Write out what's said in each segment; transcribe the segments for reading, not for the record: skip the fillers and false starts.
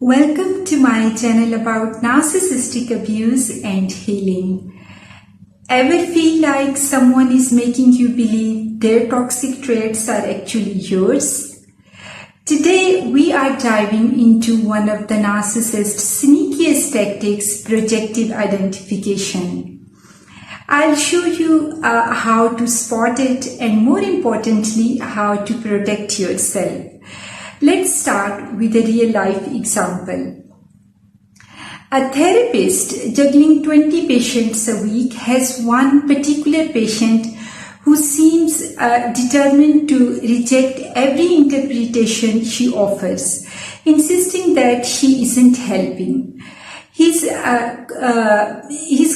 Welcome to my channel about narcissistic abuse and healing. Ever feel like someone is making you believe their toxic traits are actually yours? Today we are diving into one of the narcissist's sneakiest tactics, projective identification. I'll show you how to spot it and, more importantly, how to protect yourself. Let's start with a real-life example. A therapist juggling 20 patients a week has one particular patient who seems determined to reject every interpretation she offers, insisting that she isn't helping. His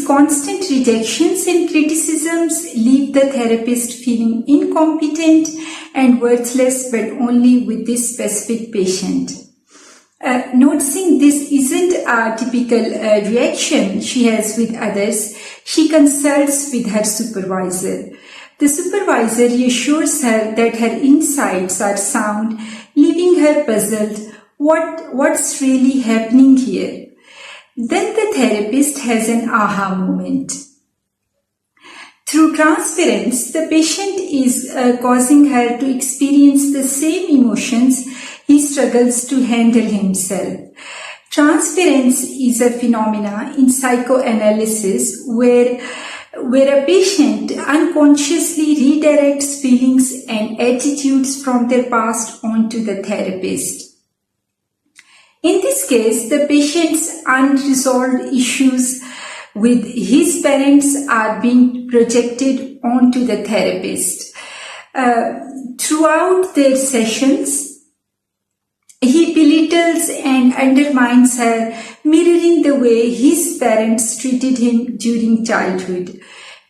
constant rejections and criticisms leave the therapist feeling incompetent and worthless, but only with this specific patient. Noticing this isn't a typical reaction she has with others, she consults with her supervisor. The supervisor reassures her that her insights are sound, leaving her puzzled. What's really happening here? Then the therapist has an aha moment. Through transference, the patient is causing her to experience the same emotions he struggles to handle himself. Transference is a phenomena in psychoanalysis where a patient unconsciously redirects feelings and attitudes from their past onto the therapist. In this case, the patient's unresolved issues with his parents are being projected onto the therapist. Throughout their sessions, he belittles and undermines her, mirroring the way his parents treated him during childhood.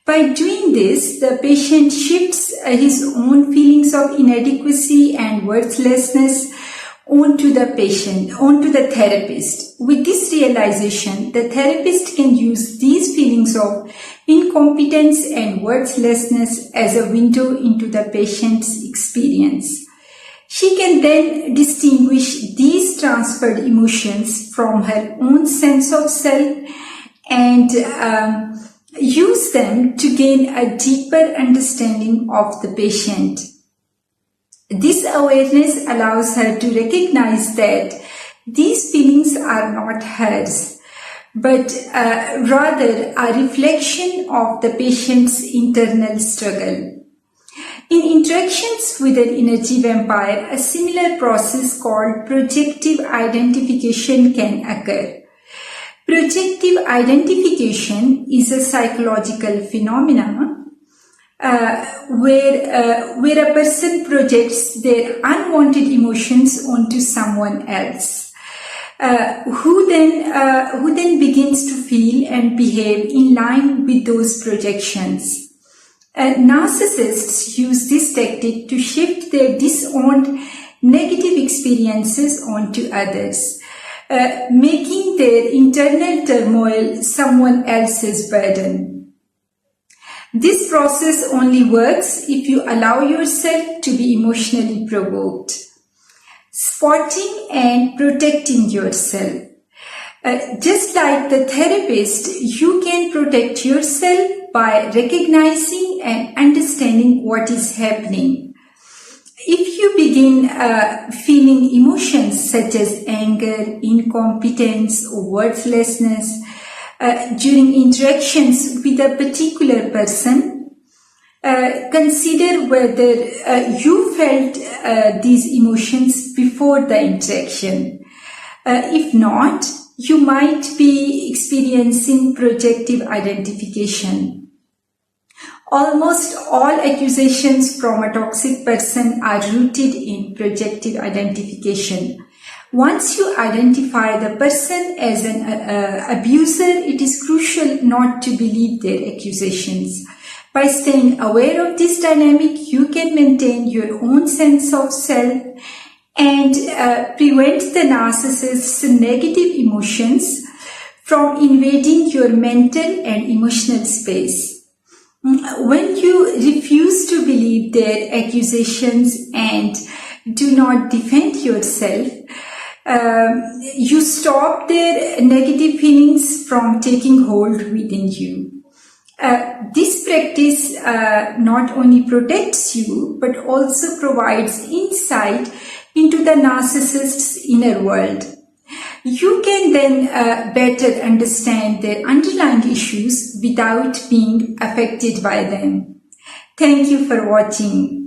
By doing this, the patient shifts his own feelings of inadequacy and worthlessness onto the therapist. With this realization, the therapist can use these feelings of incompetence and worthlessness as a window into the patient's experience. She can then distinguish these transferred emotions from her own sense of self and use them to gain a deeper understanding of the patient. This awareness allows her to recognize that these feelings are not hers, but rather a reflection of the patient's internal struggle. In interactions with an energy vampire, a similar process called projective identification can occur. Projective identification is a psychological phenomenon where a person projects their unwanted emotions onto someone else, who then begins to feel and behave in line with those projections. Narcissists use this tactic to shift their disowned negative experiences onto others, making their internal turmoil someone else's burden. This process only works if you allow yourself to be emotionally provoked. Spotting and protecting yourself. Just like the therapist, you can protect yourself by recognizing and understanding what is happening. If you begin feeling emotions such as anger, incompetence, or worthlessness, during interactions with a particular person, consider whether you felt these emotions before the interaction. If not, you might be experiencing projective identification. Almost all accusations from a toxic person are rooted in projective identification. Once you identify the person as an abuser, it is crucial not to believe their accusations. By staying aware of this dynamic, you can maintain your own sense of self and prevent the narcissist's negative emotions from invading your mental and emotional space. When you refuse to believe their accusations and do not defend yourself, You stop their negative feelings from taking hold within you. This practice not only protects you, but also provides insight into the narcissist's inner world. You can then better understand their underlying issues without being affected by them. Thank you for watching.